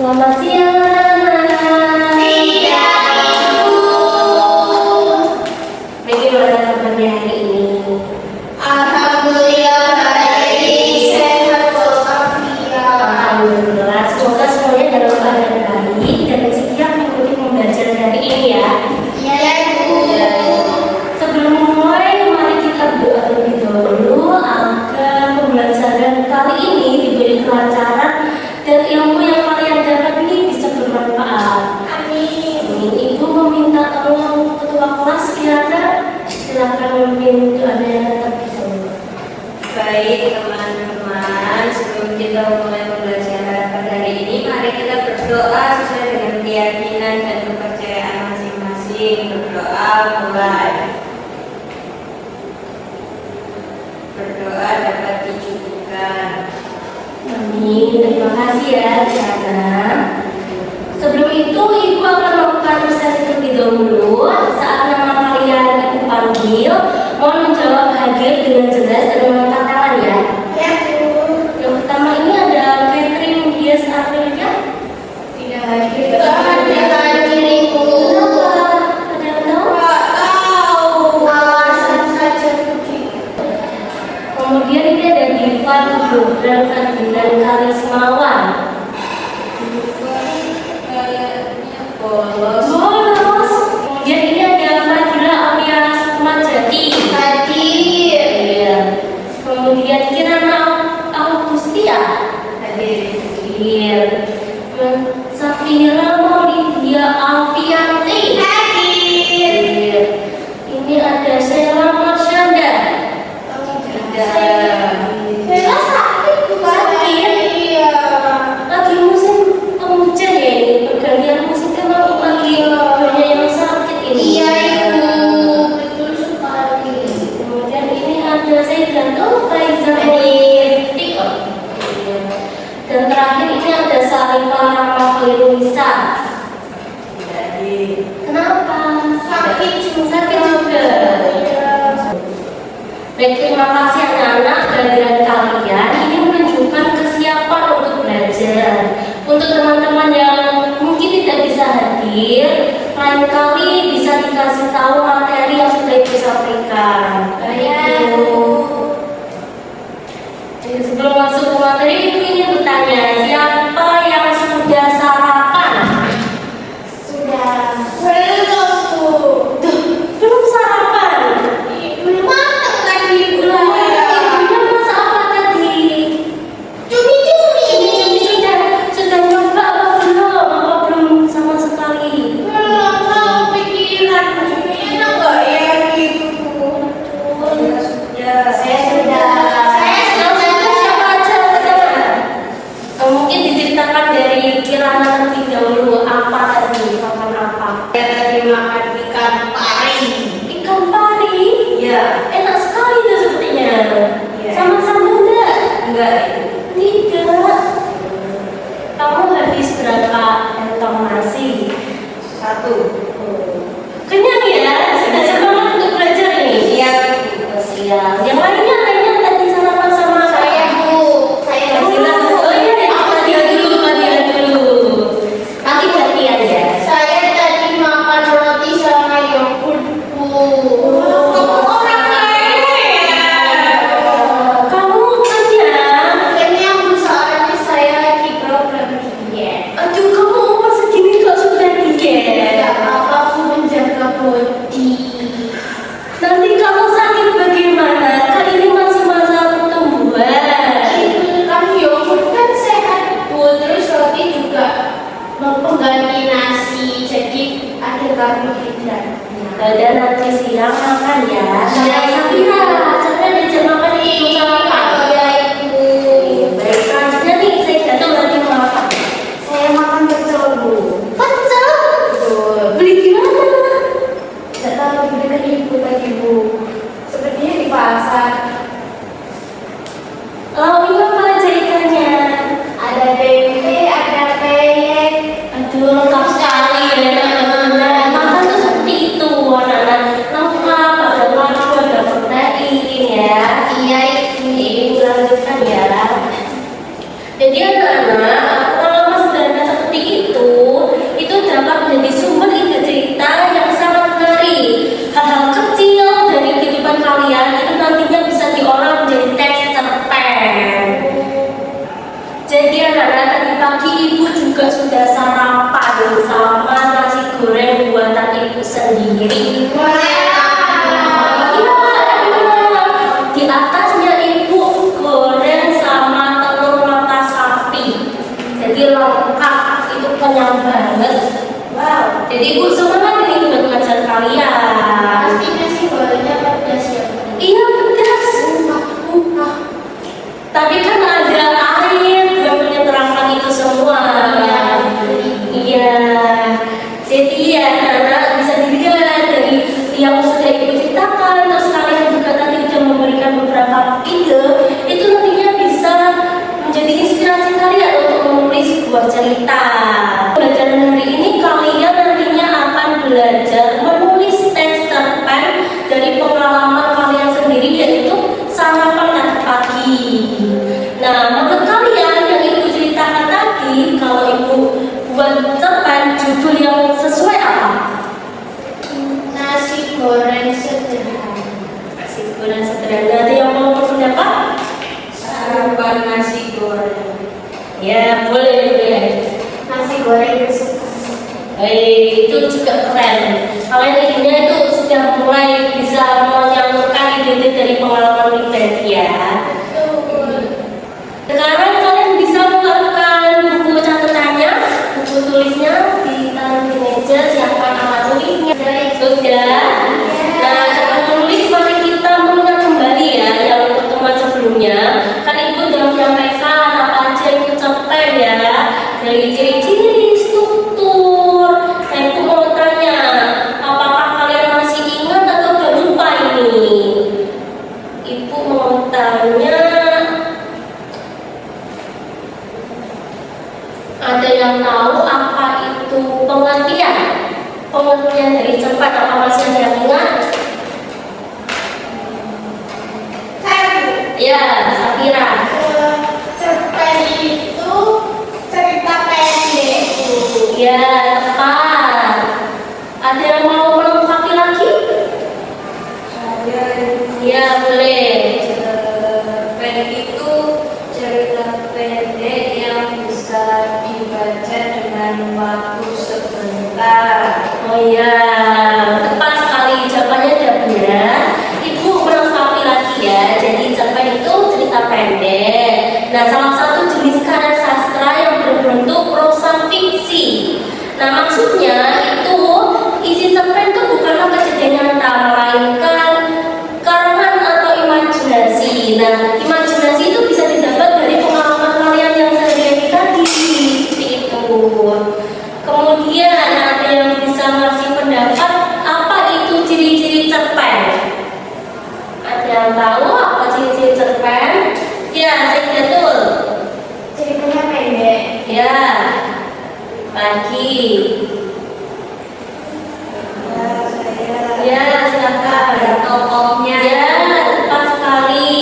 Selamat siang, anak-anak. Siang, Ibu. Bagaimana kabarnya hari ini? Alhamdulillah baik, sehat walafiat. Alhamdulillah, semoga semuanya dalam keadaan baik dan siap mengikuti pembelajaran hari ini ya. Ya, Ibu. Sebelum memulai, mari kita berdoa terlebih dahulu agar pembelajaran kali ini diberi kelancaran dan ilmu yang kalian dapat ini bisa bermanfaat. Amin. Ibu meminta tolong ketua kelas kiranya silakan memimpin ada yang tetap bisa. Baik teman-teman, sebelum kita mulai pembelajaran pada hari ini, mari kita berdoa sesuai dengan keyakinan dan kepercayaan masing-masing. Berdoa mulai. Berdoa dapat dicukupkan. Amin, terima kasih ya Diana. Sebelum itu Ibu akan melakukan prosesi terlebih dahulu. Saat nama kalian Ibu panggil, mohon menjawab hadir dengan jelas dan mengangkat tangan ya. Ya, Ibu. Yang pertama ini ada Catherine Dias Afrika. Tidak hadir. Tidak hadir, Ibu. Kenapa? Ada yang tahu? Nggak tahu. Alasan saja begitu. Kemudian ini ada Diva Gibran Ferdinand Karismawan. Kayaknya bolos. Bolos. Kemudian ini ada Fadila Apriana Sukmajati. Hadir. Iya. Kemudian Kirana Augustia. Hadir. Iya. Safira Maulidia Alfianti. Hadir. Iya. Ini ada Sheila Marsyanda. Bella sakit bukan? Iya. Lagi musim penghujan ya ini, pergantian musim kan lagi banyak yang sakit ini. Iya, Ibu. Betul sekali. Kemudian ini ada Zaidanto Faiza Tiko. Dan terakhir ini ada Sarifah Rama Khairunnisa. Tidak hadir. Kenapa? Sakit juga. Sakit juga. Iya. Baik, terima kasih anak-anak kehadiran kalian. Ini menunjukkan kesiapan untuk belajar. Untuk teman-teman yang mungkin tidak bisa hadir, lain kali bisa dikasih tahu materi yang sudah Ibu sampaikan. Baik. Jadi sebelum masuk ke materi, Ibu ingin bertanya, siapa yang sudah sarapan? Sudah. Belum, Bu. Duh, belum sarapan. Belum matang tadi, Bu. Ibunya masak apa tadi? Cumi-cumi. Sudah nyoba apa belum? Apa belum sama sekali? Belum tahu pikiran. Cumi enak nggak gorengnya pedas ya. Iya pedas. Tapi kan ada air buat menyerapkan itu semua. Iya. Jadi ya anak-anak bisa dilihat dari yang sudah ibu ceritakan, terus kalian juga tadi sudah memberikan beberapa ide, itu nantinya bisa menjadi inspirasi kalian untuk menulis sebuah cerita. Pelajaran hari ini kalian nantinya akan belajar menulis teks cerpen dari pengalaman kalian sendiri, yaitu sarapan nanti pagi. Nah, menurut kalian yang ibu ceritakan tadi, kalau ibu buat cerpen, judul yang sesuai apa? Nasi goreng sederhana. Nasi goreng sederhana. Ada yang mau berpendapat? Sarapan nasi goreng. Ya, boleh. Nasi goreng kesukaan. Itu juga keren. Kalian idenya itu sudah mulai bisa menyalurkan ide dari pengalaman pribadi ya. Sekarang kalian bisa melakukan buku catatannya, buku tulisnya ditaruh di meja, siapkan alat tulisnya. Sudah. Nah, cara menulis mari kita mengingat kembali ya yang pertemuan sebelumnya. Kan ibu sudah menyampaikan apa aja itu cerpen ya, dari ciri-ciri, struktur. Nah, ibu mau tanya, apakah kalian masih ingat atau udah lupa ini? Ibu mau tanya, ada yang tahu apa itu pengertian? Pengertian dari cerpen, apa masih ada yang ingat? Ya, Safira. Cerpen itu cerita pendek. Ya, tepat. Ada yang mau melengkapi lagi? Saya Ya, boleh. cerpen itu cerita pendek yang bisa dibaca dengan waktu sebentar. Oh iya, tepat sekali. Jawabannya udah benar. Ibu melengkapi lagi ya. Jadi cerpen itu cerita pendek. Nah, salah satu jenis karya sastra yang berbentuk prosa fiksi. Nah, maksudnya itu isi cerpen itu bukanlah kejadian nyata, melainkan karangan atau imajinasi. Nah, imajinasi itu bisa didapat dari pengalaman kalian yang sehari-hari tadi, seperti itu. Kemudian ada yang bisa ngasih pendapat apa itu ciri-ciri cerpen? Ada yang tahu apa ciri-ciri cerpen? Ya, saya betul. Ceritanya pendek. Ya, pagi. Ya, silakan. Ada tokohnya. Ya, tepat sekali.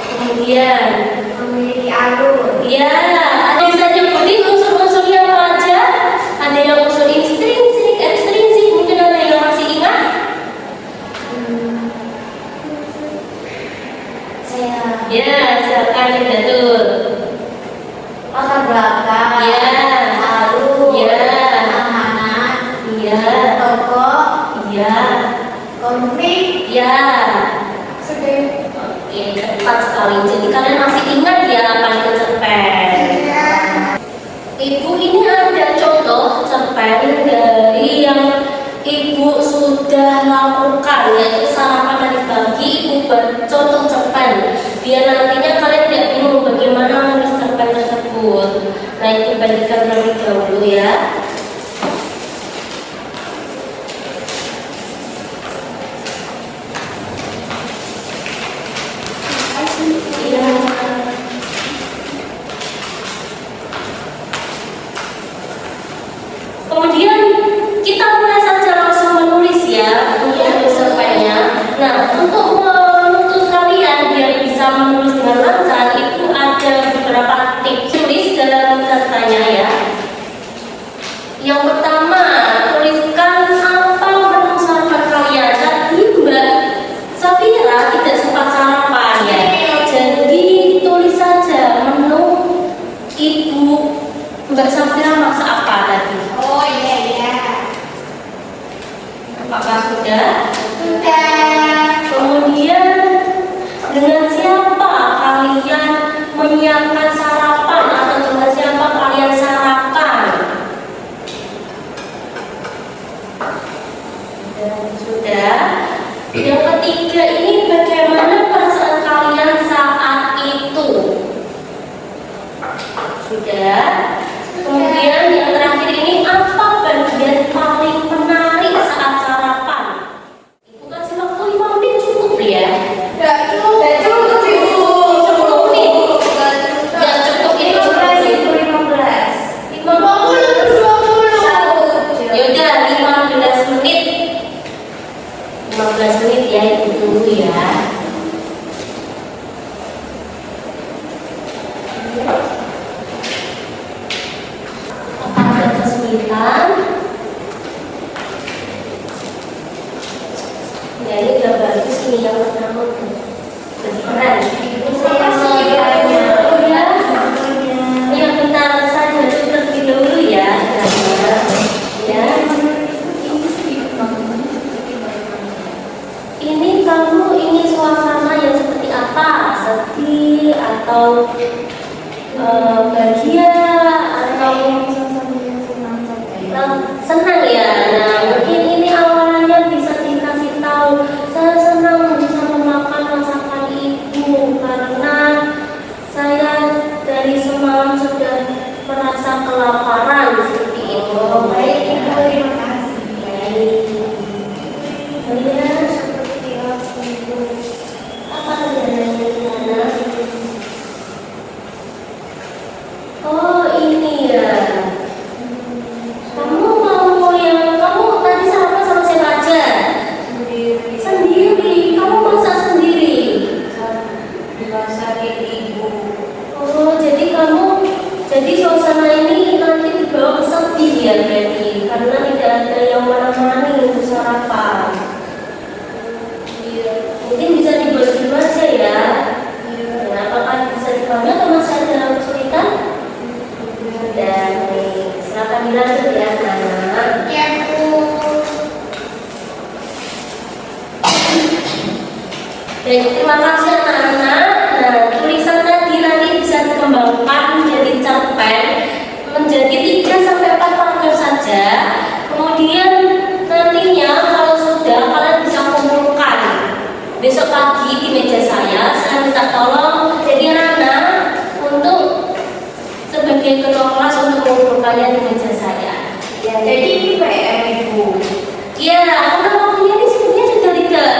Kemudian, Memiliki alur. ya, ada bisa nyebutin unsur-unsurnya apa aja? Ada yang unsur intrinsik, ekstrinsik, mungkin ada yang masih ingat? Ya, silakan betul. Latar belakang. Ya. Alur. Ya. Amanat. Iya, Tokoh. iya, Konflik. iya. Sedih. Oke, tepat sekali. Jadi kalian masih ingat ya apa itu cerpen? Ibu ini ada contoh cerpen dari yang ibu sudah lakukan, yaitu sarapan tadi pagi. Ibu buat contoh cerpen biar nantinya kalian tidak bingung bagaimana menulis cerpen tersebut. Nah, itu bagikan terlebih dahulu ya. Iya. Kemudian kita mulai saja langsung menulis ya untuk cerpennya. Nah, untuk menuntut kalian biar bisa menulis dengan lancar, itu ada beberapa tips tulis dalam cartanya ya. Yang ketiga ini bagaimana perasaan kalian saat itu? Sudah. Kemudian yang terakhir ini apa bagian paling menarik saat sarapan? Ibu kasih waktu 5 menit cukup ya? Nggak cukup. 10 menit. Nggak cukup itu berarti 50. Yaudah 15 menit. 15 menit ya, itu dulu ya. Apa ada kesulitan? Ya ini udah bagus nih yang pertama tuh. Keren. Ini saya mau tanya. Ya. Yang bentar saja terlebih dahulu ya. Ya. Ini kamu ingin suasana yang seperti apa? Sedih atau bahagia atau senang ya? Nah mungkin ini awalnya bisa dikasih tahu. Saya senang bisa memakan masakan ibu karena saya dari semalam sudah merasa kelaparan seperti itu. Baik, Ibu, terima kasih. Baik. Kemudian apa yang di sana? Oh ini ya. Kamu tadi sarapan sama siapa aja? Sendiri. Kamu masak sendiri. Dimasakin ibu. Oh jadi suasana ini nanti dibawa ke sepi ya berarti karena tidak ada yang menemani untuk sarapan. Mungkin bisa dibagi dua aja ya. Nah, apakah bisa dipanggil atau masih ada kesulitan? Dan silakan dilanjut ya, anak. Ya, Bu. Baik, terima kasih anak-anak. Nah, tulisan tadi nanti bisa dikembangkan menjadi cerpen menjadi 3 sampai 4 paragraf saja. Kemudian nantinya kalau sudah kalian bisa kumpulkan besok pagi di meja saya minta tolong jadi anak-anak untuk sebagai ketua kelas untuk mengumpulkannya di meja saya. Ya, jadi ini PR ibu. Ya, karena waktunya ini sebenarnya sudah tidak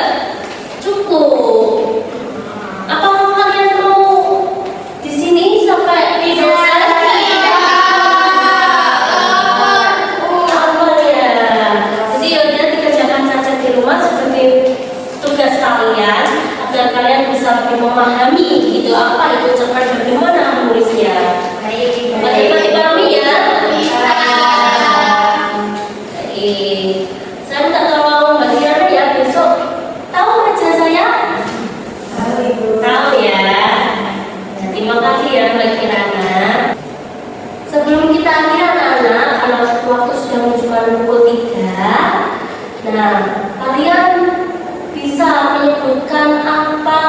cukup. Apa kalian mau di sini sampai di selesai? Apa ya? Jadi yaudah dikerjakan saja di rumah sebagai tugas kalian agar kalian bisa lebih memahami gitu apa itu cerpen bagaimana menulisnya. Baik, dipahami ya? Saya minta tolong Mbak Kirana ya besok tahu aja saya? Tahu ya. Terima kasih ya Mbak Kirana. Sebelum kita akhiri anak-anak, kalau waktu sudah menunjukkan pukul 3. Nah, kalian bisa menyebutkan apa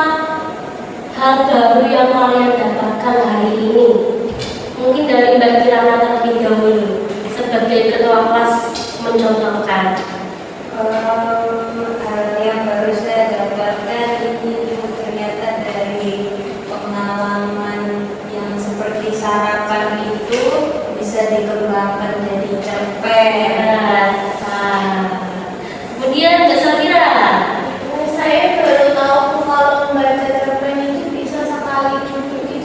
hal baru yang kalian dapatkan hari ini. Mungkin dari Mbak Kirana terlebih dahulu sebagai ketua kelas mencontohkan. Hal yang baru saya dapatkan ini ternyata dari pengalaman yang seperti sarapan itu bisa dikembangkan jadi cerpen. Kemudian Mbak Safira. Saya baru tahu kalau membaca cerpen itu bisa sekali duduk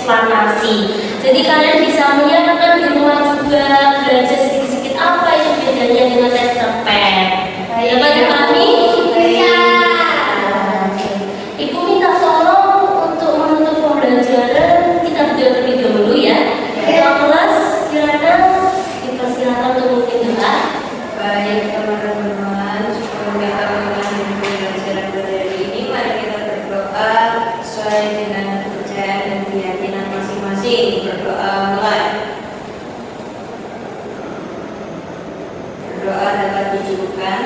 eksplanasi. Jadi kalian bisa menyiapkan di rumah juga, belajar sedikit-sedikit apa itu bedanya dengan tes cepet. Ya bagi kami Bisa. Ibu minta tolong untuk menutup pembelajaran kita terlebih dahulu ya. Ketua kelas silakan dipersilakan untuk memimpin doa. Baik teman-teman, sebelum kita mengakhiri pembelajaran pada hari ini, mari kita berdoa sesuai dengan kepercayaan dan keyakinan masing-masing. Berdoa mulai. Berdoa dapat dijulukan.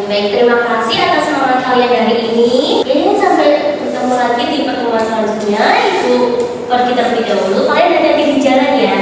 Baik, terima kasih atas semangat kalian hari ini. Sampai ketemu lagi di pertemuan selanjutnya. Ibu pergi terlebih dahulu. Kalian hati-hati di jalan ya.